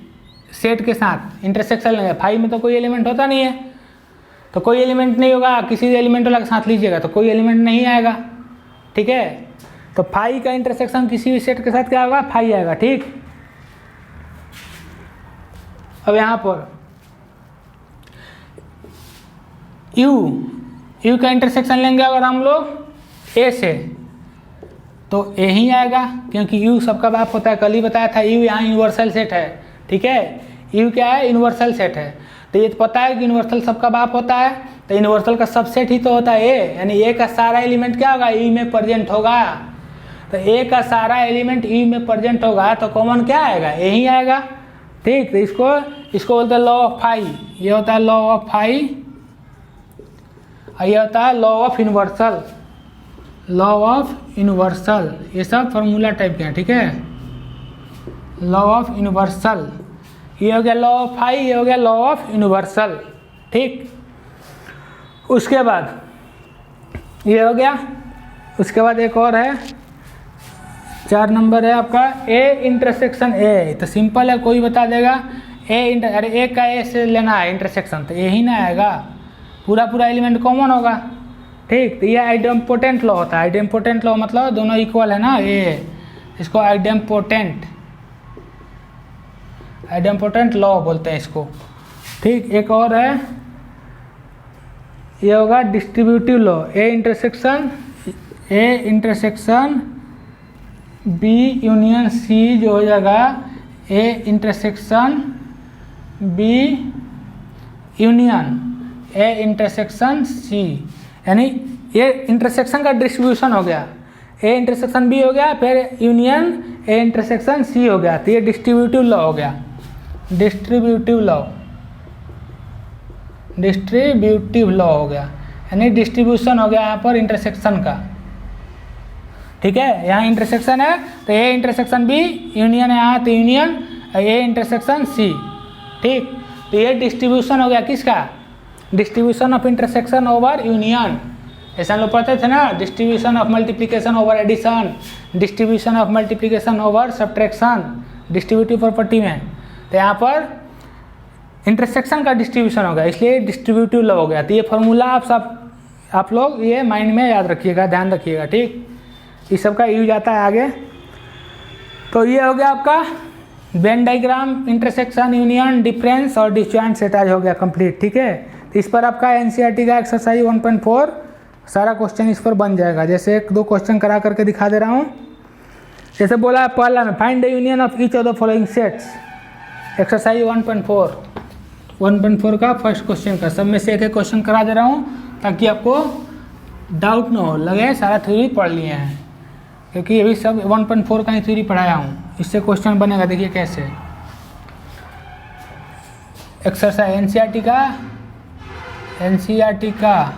सेट के साथ इंटरसेक्शन लेंगे, फाई में तो कोई एलिमेंट होता नहीं है, तो कोई एलिमेंट नहीं होगा, किसी एलिमेंट वाला के साथ लीजिएगा तो कोई एलिमेंट नहीं आएगा, ठीक है। तो फाई का इंटरसेक्शन किसी भी सेट के साथ क्या होगा, फाई आएगा, ठीक। अब यहाँ पर यू का इंटरसेक्शन लेंगे अगर हम लोग ए से, तो ए ही आएगा, क्योंकि यू सबका बाप होता है, कल ही बताया था, यू यहाँ यूनिवर्सल सेट है, ठीक है। यू क्या है, यूनिवर्सल सेट है, तो ये तो पता है कि यूनिवर्सल सबका बाप होता है, तो यूनिवर्सल का सबसेट ही तो होता है ए, यानी ए का सारा एलिमेंट क्या होगा, यू में प्रेजेंट होगा। तो ए का सारा एलिमेंट यू में प्रेजेंट होगा तो कॉमन क्या आएगा, ए ही आएगा, ठीक। तो इसको बोलते हैं लॉ ऑफ फाई, ये होता है लॉ ऑफ फाई, और ये होता है law of universal, law of universal, ये सब फार्मूला टाइप के हैं, ठीक है। लॉ ऑफ यूनिवर्सल, ये हो गया लॉ ऑफ फाई, ये हो गया लॉ ऑफ यूनिवर्सल, ठीक। उसके बाद ये हो गया, उसके बाद एक और है, 4 नंबर है आपका ए इंटरसेक्शन ए। तो सिंपल है, कोई बता देगा अरे ए का ए से लेना है इंटरसेक्शन, तो ए ही ना आएगा, पूरा एलिमेंट कॉमन होगा, ठीक। तो ये आइडेम्पोटेंट लॉ होता है, आइडेम्पोटेंट लॉ मतलब दोनों इक्वल है ना, ए, इसको आइडेम्पोटेंट लॉ बोलते हैं इसको, ठीक। एक और है, ये होगा distributive law, A intersection B union C जो हो जाएगा A intersection B union A intersection C, यानी ये इंटरसेक्शन का डिस्ट्रीब्यूशन हो गया, ए इंटरसेक्शन बी हो गया, फिर यूनियन ए इंटरसेक्शन सी हो गया, तो ये डिस्ट्रीब्यूटिव लॉ हो गया, डिस्ट्रीब्यूटिव लॉ हो गया, यानी डिस्ट्रीब्यूशन हो गया यहाँ पर इंटरसेक्शन का, ठीक है। यहाँ इंटरसेक्शन है तो ए इंटरसेक्शन बी, यूनियन है यहाँ तो यूनियन ए इंटरसेक्शन सी, ठीक। तो ये डिस्ट्रीब्यूशन हो गया किसका, distribution of intersection over union, ऐसा लोग पढ़ते थे ना, distribution of multiplication over addition, distribution of multiplication over subtraction distributive property में। तो यहाँ पर इंटरसेक्शन का डिस्ट्रीब्यूशन होगा, इसलिए डिस्ट्रीब्यूटिव लॉ हो गया। तो ये फॉर्मूला आप लोग ये माइंड में याद रखिएगा, ध्यान रखिएगा, ठीक। इस सब का यूज आता है आगे। तो ये हो गया आपका Venn diagram, intersection, union, difference और डिस्जॉइंट सेट आज हो गया कंप्लीट, ठीक है। तो इस पर आपका एनसीईआरटी का एक्सरसाइज 1.4 सारा क्वेश्चन इस पर बन जाएगा। जैसे 1-2 क्वेश्चन करा करके दिखा दे रहा हूँ। जैसे बोला पहला में find the union of each of the following sets, exercise 1.4 का फर्स्ट क्वेश्चन का, सब में से एक क्वेश्चन करा दे रहा हूँ ताकि आपको डाउट ना हो, लगे सारा थ्योरी पढ़ लिए हैं, क्योंकि ये भी सब 1.4 का ही थ्योरी पढ़ाया हूँ। इससे क्वेश्चन बनेगा, देखिए कैसे। एक्सरसाइज एनसीईआरटी का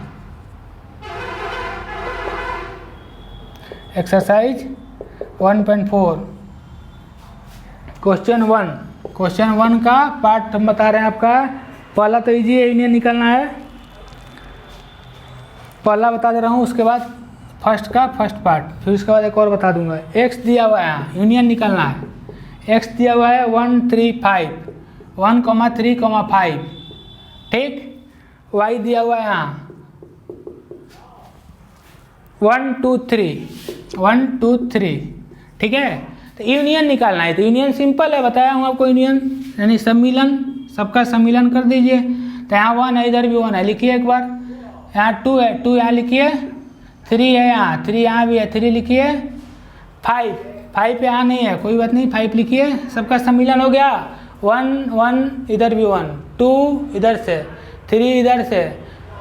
एक्सरसाइज 1.4 क्वेश्चन 1 का पार्ट हम बता रहे हैं आपका। पहला तो इजी है, यूनियन निकालना है, पहला बता दे रहा हूँ। उसके बाद फर्स्ट पार्ट, फिर उसके बाद एक और बता दूंगा। एक्स दिया हुआ है यहाँ, यूनियन निकालना है। एक्स दिया हुआ है 1, 3, 5, 1, 3, 5, ठीक। वाई दिया हुआ है यहाँ 1, 2, 3, ठीक है। तो यूनियन निकालना है। तो यूनियन सिंपल है, बताया हूँ आपको। यूनियन यानी सम्मिलन, सबका सम्मिलन कर दीजिए। तो यहाँ 1 है, इधर भी 1 है, लिखिए एक बार। यहाँ 2 है, 2 यहाँ लिखिए। 3 है यहाँ, 3 यहाँ भी है, 3 लिखिए। 5 यहाँ नहीं है, कोई बात नहीं, 5 लिखिए। सबका सम्मिलन हो गया। 1 इधर भी 1, 2 इधर से, 3 इधर से,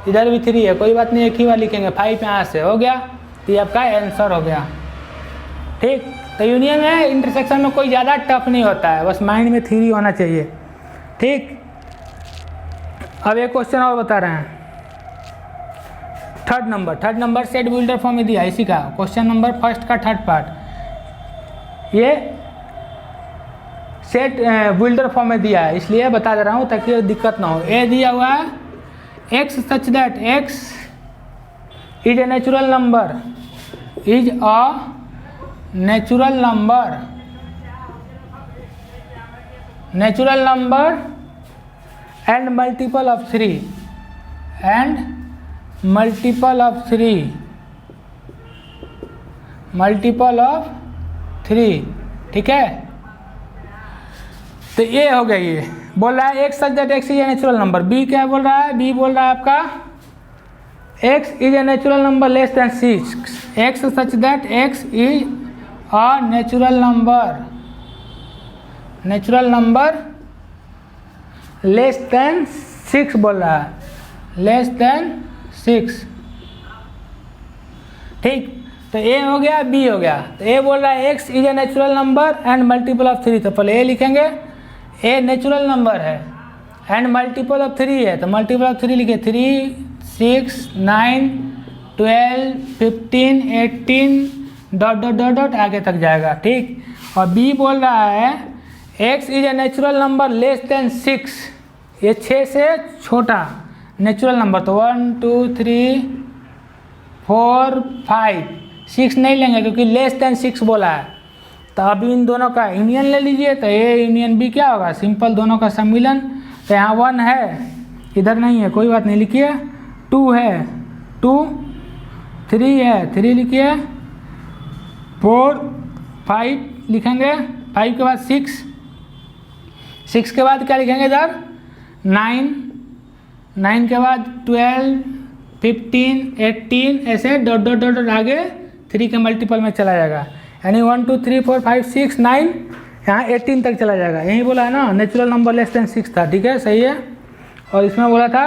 इधर भी 3 है, कोई बात नहीं, एक ही बार लिखेंगे। 5 यहाँ से हो गया, तो ये आपका आंसर हो गया, ठीक। तो यूनियन में इंटरसेक्शन में कोई ज़्यादा टफ नहीं होता है, बस माइंड में थ्योरी होना चाहिए, ठीक। अब एक क्वेश्चन और बता रहे हैं, third number set builder form में दिया इसी का क्वेश्चन नंबर फर्स्ट का थर्ड पार्ट, ये सेट बिल्डर फॉर्म में दिया है इसलिए बता दे रहा हूँ ताकि दिक्कत ना हो। ए दिया हुआ है x such that x is a natural number and multiple of 3, ठीक है। तो ये हो गया, ये बोल रहा है x such that x is a natural number. B क्या बोल रहा है, बी बोल रहा है आपका x is a natural number less than 6, x such that x is a natural number less than 6 बोल रहा है, लेस देन 6, ठीक। तो ए हो गया, बी हो गया। तो ए बोल रहा है x is a natural number and multiple of 3, तो पहले ए लिखेंगे, ए नेचुरल नंबर है एंड मल्टीपल ऑफ 3 है, तो मल्टीपल ऑफ 3 लिखे 3, 6, 9, 12, 15, 18 डॉट डॉट डॉट डॉट आगे तक जाएगा, ठीक। और बी बोल रहा है x is a natural number less than 6, ये 6 से छोटा नेचुरल नंबर, तो 1 2 3 4 5 6 नहीं लेंगे क्योंकि लेस देन 6 बोला है। तो अभी इन दोनों का यूनियन ले लीजिए, तो ए यूनियन बी क्या होगा, सिंपल दोनों का सम्मिलन। तो यहाँ 1 है, इधर नहीं है, कोई बात नहीं, लिखिए 2 है 2, 3 है 3 लिखिए, 4 5 लिखेंगे, 5 के बाद 6 के बाद क्या लिखेंगे इधर 9 के बाद 12 15 18 ऐसे डॉट डॉट डॉट डॉट आगे 3 के मल्टीपल में चला जाएगा, यानी 1 2 3 4 5 6 9 यहाँ 18 तक चला जाएगा। यही बोला है ना, नेचुरल नंबर लेस देन 6 था, ठीक है, सही है। और इसमें बोला था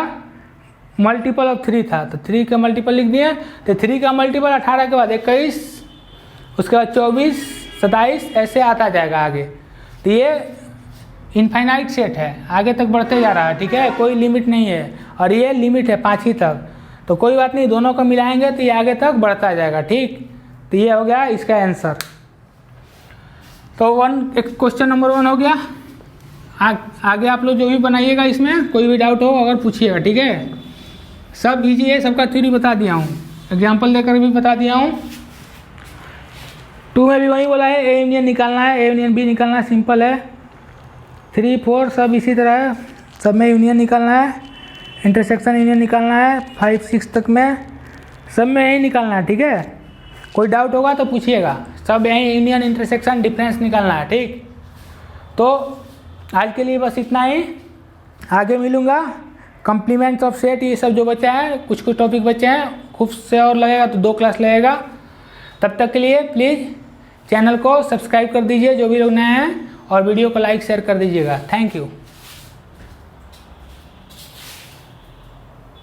मल्टीपल ऑफ 3 था, तो 3 का मल्टीपल लिख दिए। तो 3 का मल्टीपल 18 के बाद 21, उसके बाद 24 27 ऐसे आता जाएगा आगे। तो ये इनफाइनाइट सेट है, आगे तक बढ़ते जा रहा है, ठीक है, कोई लिमिट नहीं है। और ये लिमिट है 5 ही तक, तो कोई बात नहीं, दोनों को मिलाएंगे तो ये आगे तक बढ़ता जाएगा, ठीक। तो ये हो गया इसका आंसर। तो एक क्वेश्चन नंबर 1 हो गया। आगे आप लोग जो भी बनाइएगा इसमें कोई भी डाउट हो अगर पूछिएगा, ठीक है। सब इजी है, सबका थ्योरी बता दिया हूँ, एग्जाम्पल देकर भी बता दिया हूँ। 2 में भी वही बोला है, ए यूनियन निकालना है, ए यूनियन बी निकालना है, सिंपल है। 3 4 सब इसी तरह है, सब में यूनियन निकालना है, इंटरसेक्शन यूनियन निकालना है, 5 6 तक में सब में यही निकालना है, ठीक है। कोई डाउट होगा तो पूछिएगा, सब यही यूनियन इंटरसेक्शन डिफरेंस निकालना है, ठीक। तो आज के लिए बस इतना ही, आगे मिलूँगा। कम्प्लीमेंट्स ऑफ सेट ये सब जो बचा है, कुछ टॉपिक बचे हैं, खूब से और लगेगा तो 2 क्लास लगेगा। तब तक के लिए प्लीज़ चैनल को सब्सक्राइब कर दीजिए जो भी लोग नए हैं, और वीडियो को लाइक शेयर कर दीजिएगा। Thank you.